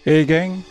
Gang,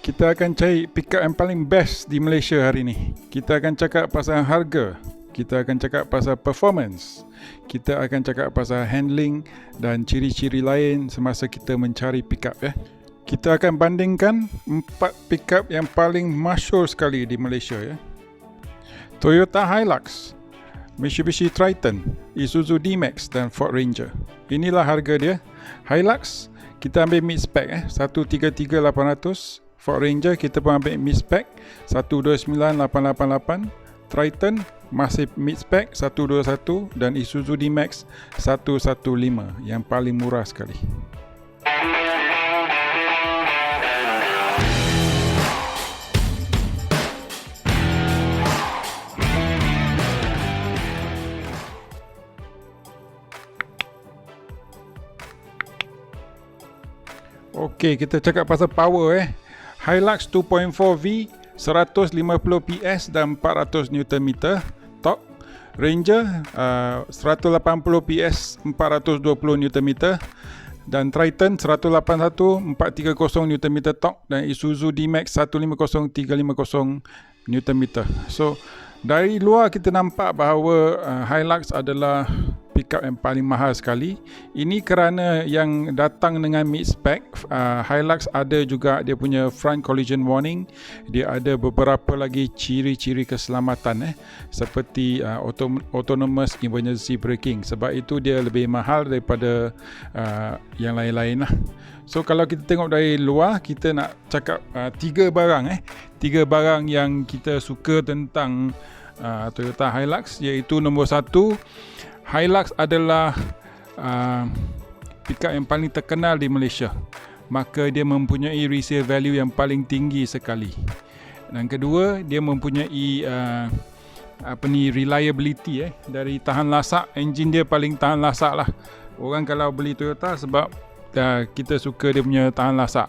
kita akan cari pickup yang paling best di Malaysia hari ni. Kita akan cakap pasal harga, kita akan cakap pasal performance, kita akan cakap pasal handling dan ciri-ciri lain semasa kita mencari pickup ya. Kita akan bandingkan 4 pickup yang paling masyhur sekali di Malaysia ya. Toyota Hilux, Mitsubishi Triton, Isuzu D-Max dan Ford Ranger. Inilah harga dia. Hilux kita ambil mid spec 133,800. Ford Ranger kita pun ambil mid spec 129,888. Triton masih mid spec 121 dan Isuzu D-Max 115 yang paling murah sekali. Okey, kita cakap pasal power Hilux 2.4V 150 PS dan 400 Nm torque. Ranger 180 PS 420 Nm dan Triton 181 430 Nm torque dan Isuzu D-Max 150 350 Nm. So dari luar kita nampak bahawa Hilux adalah pickup yang paling mahal sekali. Ini kerana yang datang dengan mid spec. Hilux ada juga dia punya front collision warning. Dia ada beberapa lagi ciri-ciri keselamatan seperti autonomous emergency braking. Sebab itu dia lebih mahal daripada yang lain-lain lah. So kalau kita tengok dari luar, kita nak cakap tiga barang yang kita suka tentang Toyota Hilux, iaitu nombor satu, Hilux adalah pickup yang paling terkenal di Malaysia, maka dia mempunyai resale value yang paling tinggi sekali. Dan kedua, dia mempunyai reliability dari tahan lasak. Enjin dia paling tahan lasak lah. Orang kalau beli Toyota sebab kita suka dia punya tahan lasak.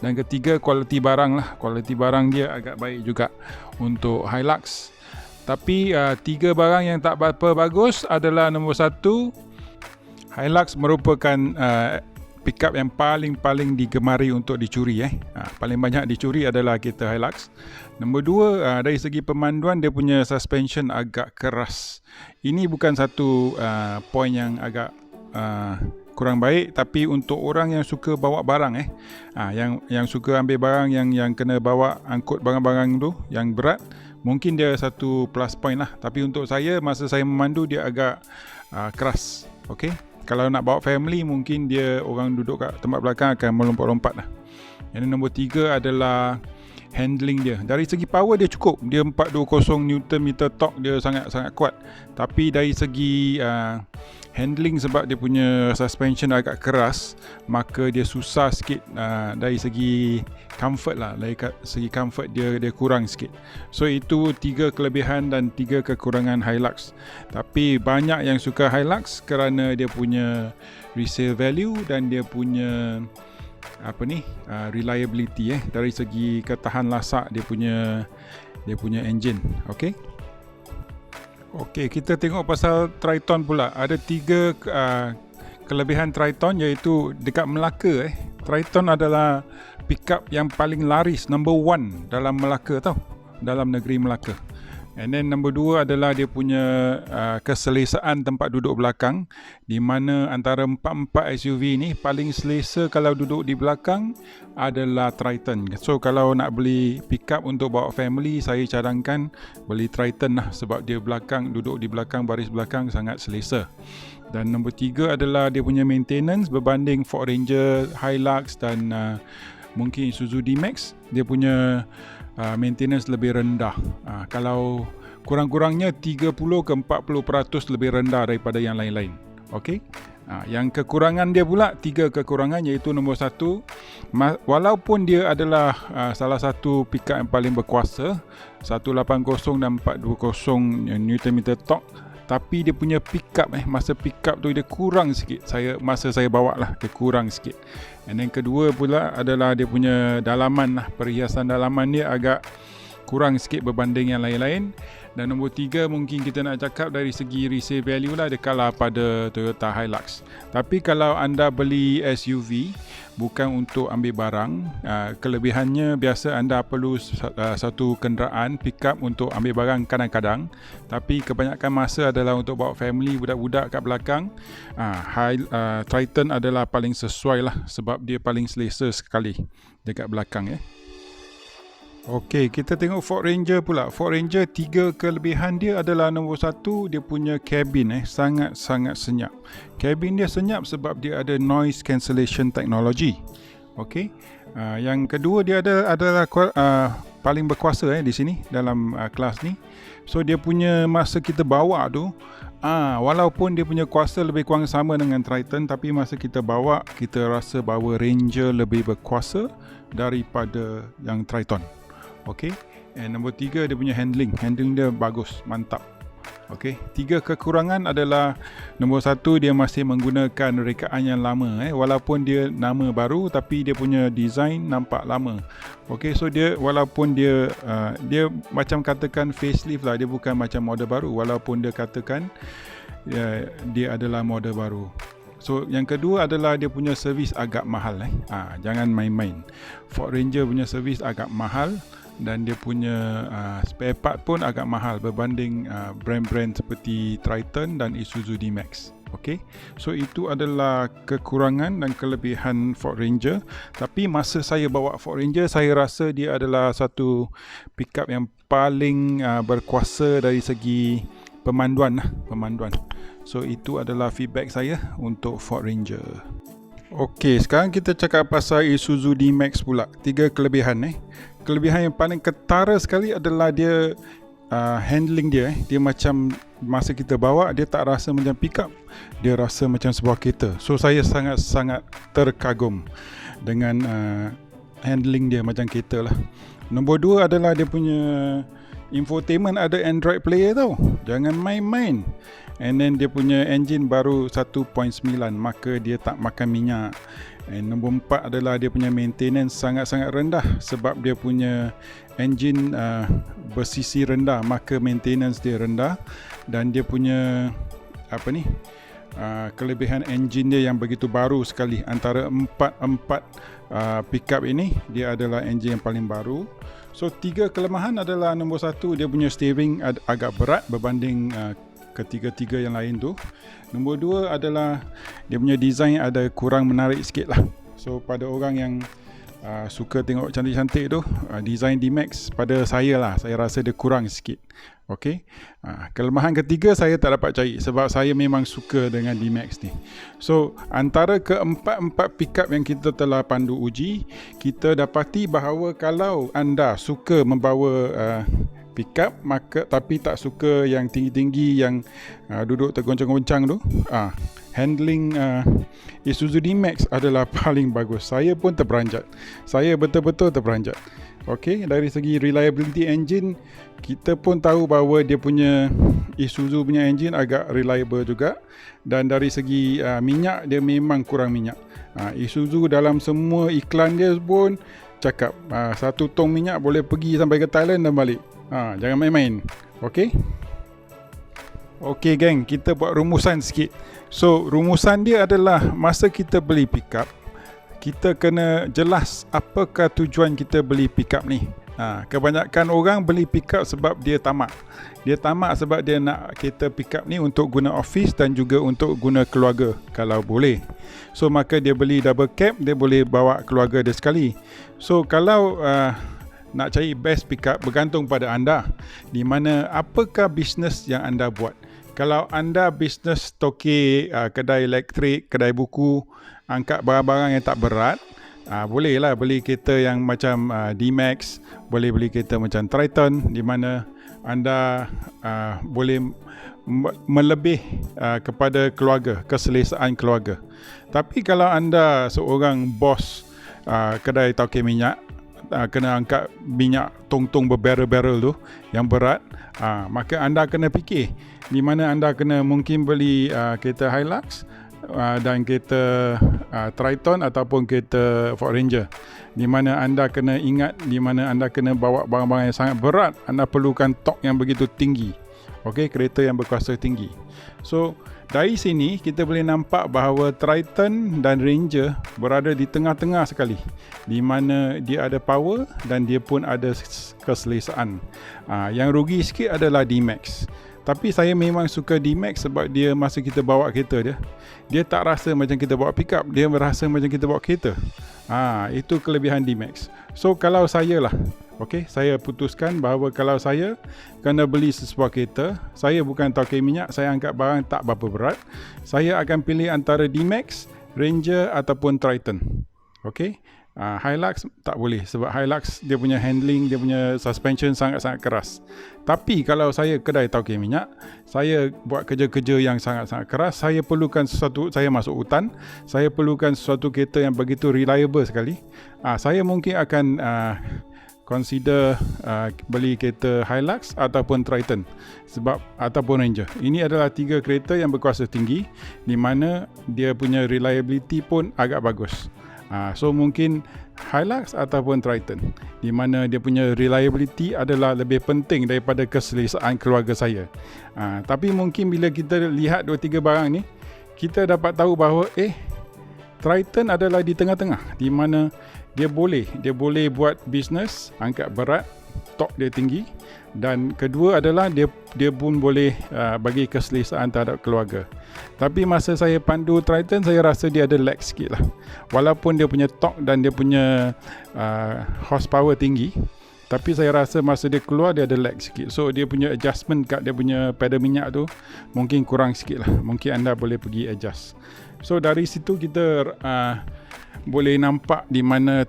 Dan ketiga, kualiti barang lah. Kualiti barang dia agak baik juga untuk Hilux. Tapi tiga barang yang tak berapa bagus adalah nombor satu, Hilux merupakan pickup yang paling digemari untuk dicuri. Paling banyak dicuri adalah kereta Hilux. Nombor dua, dari segi pemanduan dia punya suspension agak keras. Ini bukan satu point yang agak kurang baik, tapi untuk orang yang suka bawa barang yang suka ambil barang yang kena bawa, angkut barang-barang tu yang berat, mungkin dia satu plus point lah. Tapi untuk saya, masa saya memandu dia agak keras. Okey, kalau nak bawa family, mungkin dia orang duduk kat tempat belakang akan melompat-lompat lah. Yang nombor tiga adalah handling dia. Dari segi power dia cukup. Dia 420 Nm torque, dia sangat-sangat kuat. Tapi dari segi handling, sebab dia punya suspension agak keras, maka dia susah sikit dari segi comfort lah. Dari segi comfort dia kurang sikit. So itu tiga kelebihan dan tiga kekurangan Hilux. Tapi banyak yang suka Hilux kerana dia punya resale value dan dia punya reliability dari segi ketahan lasak dia punya engine. Okey, kita tengok pasal Triton pula. Ada tiga kelebihan Triton, iaitu dekat Melaka Triton adalah pickup yang paling laris, number one dalam Melaka dalam negeri Melaka. And then nombor dua adalah dia punya keselesaan tempat duduk belakang, di mana antara 4 SUV ni paling selesa kalau duduk di belakang adalah Triton. So kalau nak beli pickup untuk bawa family, saya cadangkan beli Triton lah, sebab dia duduk di belakang, baris belakang sangat selesa. Dan nombor tiga adalah dia punya maintenance berbanding Ford Ranger, Hilux dan mungkin Isuzu D-Max. Dia punya maintenance lebih rendah. Kalau kurang-kurangnya 30 ke 40% lebih rendah daripada yang lain-lain. Okey. Yang kekurangan dia pula, tiga kekurangan, iaitu nombor satu, walaupun dia adalah salah satu pickup yang paling berkuasa, 180 dan 420 Nm torque, tapi dia punya pickup masa pickup tu dia kurang sikit. Masa saya bawa lah, dia kurang sikit. Dan yang kedua pula adalah dia punya dalaman lah. Perhiasan dalaman dia agak kurang sikit berbanding yang lain-lain. Dan nombor 3 mungkin kita nak cakap dari segi resale value lah, dia kalah pada Toyota Hilux. Tapi kalau anda beli SUV bukan untuk ambil barang, kelebihannya biasa anda perlu satu kenderaan pickup untuk ambil barang kadang-kadang, tapi kebanyakan masa adalah untuk bawa family, budak-budak kat belakang. Triton adalah paling sesuai lah sebab dia paling selesa sekali dekat belakang ya. Okey, kita tengok Ford Ranger pula. Ford Ranger 3 kelebihan dia adalah nombor 1, dia punya cabin sangat-sangat senyap. Cabin dia senyap sebab dia ada noise cancellation technology. Okey. Yang kedua dia adalah paling berkuasa di sini dalam kelas ni. So dia punya masa kita bawa tu walaupun dia punya kuasa lebih kurang sama dengan Triton, tapi masa kita bawa kita rasa bahawa Ranger lebih berkuasa daripada yang Triton. Okey. And nombor 3 dia punya handling dia bagus, mantap. Okey, 3 kekurangan adalah nombor 1 dia masih menggunakan rekaan yang lama walaupun dia nama baru tapi dia punya design nampak lama. Okey, so dia walaupun dia macam katakan facelift lah, dia bukan macam model baru walaupun dia katakan dia adalah model baru. So yang kedua adalah dia punya servis agak mahal jangan main-main. Ford Ranger punya servis agak mahal dan dia punya spare part pun agak mahal berbanding brand-brand seperti Triton dan Isuzu D-Max. Okey. So itu adalah kekurangan dan kelebihan Ford Ranger. Tapi masa saya bawa Ford Ranger, saya rasa dia adalah satu pickup yang paling berkuasa dari segi pemanduan. So itu adalah feedback saya untuk Ford Ranger. Okey, sekarang kita cakap pasal Isuzu D-Max pula. 3 kelebihan Kelebihan yang paling ketara sekali adalah dia handling dia. Dia macam masa kita bawa dia tak rasa macam pickup, dia rasa macam sebuah kereta. So saya sangat-sangat terkagum dengan handling dia macam kereta lah. Nombor 2 adalah dia punya infotainment ada Android Player tau. Jangan main-main. And then dia punya engine baru 1.9, maka dia tak makan minyak. And nombor 4 adalah dia punya maintenance sangat-sangat rendah sebab dia punya engine bersisi rendah, maka maintenance dia rendah. Dan dia punya kelebihan engine dia yang begitu baru sekali. Antara empat pickup ini, dia adalah engine yang paling baru. So 3 kelemahan adalah nombor 1 dia punya steering agak berat berbanding ketiga-tiga yang lain tu. Nombor 2 adalah dia punya design ada kurang menarik sikit lah. So pada orang yang suka tengok cantik-cantik tu, design D-Max pada saya rasa dia kurang sikit. Okey. Kelemahan ketiga saya tak dapat cari sebab saya memang suka dengan D-Max ni. So antara keempat pickup yang kita telah pandu uji, kita dapati bahawa kalau anda suka membawa pickup tapi tak suka yang tinggi-tinggi yang duduk tergoncang-goncang tu, handling Isuzu D-Max adalah paling bagus. Saya pun terperanjat. Saya betul-betul terperanjat. Okey, dari segi reliability engine, kita pun tahu bahawa dia punya Isuzu punya engine agak reliable juga. Dan dari segi minyak, dia memang kurang minyak. Isuzu dalam semua iklan dia pun cakap 1 tong minyak boleh pergi sampai ke Thailand dan balik. Jangan main-main. Okey? Okey geng, kita buat rumusan sikit. So, rumusan dia adalah masa kita beli pickup, kita kena jelas apakah tujuan kita beli pickup ni. Kebanyakan orang beli pickup sebab dia tamak. Dia tamak sebab dia nak kereta pickup ni untuk guna office dan juga untuk guna keluarga kalau boleh. So, maka dia beli double cab, dia boleh bawa keluarga dia sekali. So, kalau nak cari best pickup bergantung pada anda. Di mana apakah bisnes yang anda buat. Kalau anda bisnes toke kedai elektrik, kedai buku, angkat barang-barang yang tak berat, bolehlah beli kereta yang macam D-Max, boleh beli kereta macam Triton di mana anda boleh melebih kepada keluarga, keselesaan keluarga. Tapi kalau anda seorang bos kedai tauke minyak, kena angkat minyak tong-tong berbarrel-barrel tu yang berat, maka anda kena fikir di mana anda kena mungkin beli kereta Hilux dan kereta Triton ataupun kereta Ford Ranger. di mana anda kena ingat, di mana anda kena bawa barang-barang yang sangat berat, anda perlukan torque yang begitu tinggi. Okey, kereta yang berkuasa tinggi. So, dari sini kita boleh nampak bahawa Triton dan Ranger berada di tengah-tengah sekali, di mana dia ada power dan dia pun ada keselesaan. Yang rugi sikit adalah D-Max. Tapi saya memang suka D-Max sebab dia masa kita bawa kereta dia tak rasa macam kita bawa pickup, dia merasa macam kita bawa kereta. Itu kelebihan D-Max. So kalau saya lah, saya putuskan bahawa kalau saya kena beli sesebuah kereta, saya bukan tauke minyak, saya angkat barang tak berapa berat, saya akan pilih antara D-Max, Ranger ataupun Triton. Hilux tak boleh sebab Hilux dia punya handling, dia punya suspension sangat-sangat keras. Tapi kalau saya kedai tauke minyak, saya buat kerja-kerja yang sangat-sangat keras, saya perlukan sesuatu, saya masuk hutan, saya perlukan sesuatu kereta yang begitu reliable sekali. Saya mungkin akan consider beli kereta Hilux ataupun Triton ataupun Ranger. Ini adalah 3 kereta yang berkuasa tinggi, di mana dia punya reliability pun agak bagus. So mungkin Hilux ataupun Triton, di mana dia punya reliability adalah lebih penting daripada keselesaan keluarga saya. Tapi mungkin bila kita lihat 2-3 barang ni, kita dapat tahu bahawa Triton adalah di tengah-tengah, di mana dia boleh buat bisnes, angkat berat, torque dia tinggi, dan kedua adalah dia pun boleh bagi keselesaan terhadap keluarga. Tapi masa saya pandu Triton, saya rasa dia ada lag sikit lah. Walaupun dia punya torque dan dia punya horsepower tinggi, tapi saya rasa masa dia keluar dia ada lag sikit. So dia punya adjustment kat dia punya pedal minyak tu mungkin kurang sikit lah. Mungkin anda boleh pergi adjust. So dari situ kita boleh nampak di mana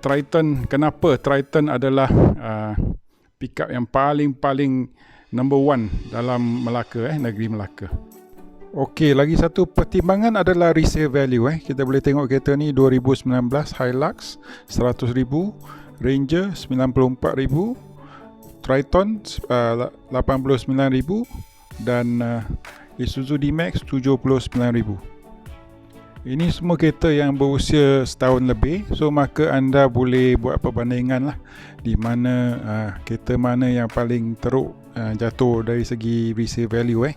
kenapa Triton adalah pickup yang paling number one dalam Melaka, negeri Melaka. Okey, lagi satu pertimbangan adalah resale value. Kita boleh tengok kereta ni 2019 Hilux 100,000, Ranger 94,000, Triton 89,000 dan Isuzu D-Max 79,000. Ini semua kereta yang berusia setahun lebih, so maka anda boleh buat perbandingan lah di mana kereta mana yang paling teruk jatuh dari segi resale value.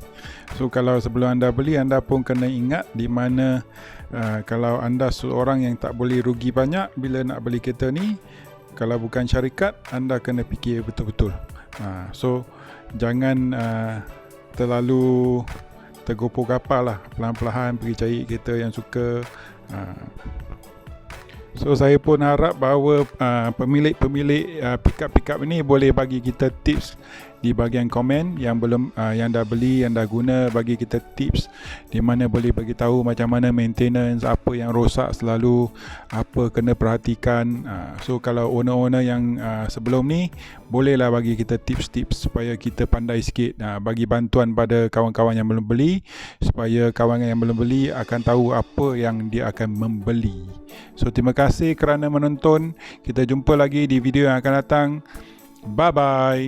So kalau sebelum anda beli, anda pun kena ingat di mana kalau anda seorang yang tak boleh rugi banyak bila nak beli kereta ni, kalau bukan syarikat, anda kena fikir betul-betul. So jangan terlalu tergopoh kapal lah, pelan-pelan pergi cari kereta yang suka. So saya pun harap bahawa pemilik-pemilik pick-up ini boleh bagi kita tips di bahagian komen yang belum yang dah beli, yang dah guna, bagi kita tips di mana boleh bagi tahu macam mana maintenance, apa yang rosak selalu, apa kena perhatikan. So kalau owner-owner yang sebelum ni, bolehlah bagi kita tips-tips supaya kita pandai sikit, bagi bantuan pada kawan-kawan yang belum beli, supaya kawan yang belum beli akan tahu apa yang dia akan membeli. So terima kasih kerana menonton. Kita jumpa lagi di video yang akan datang. Bye bye.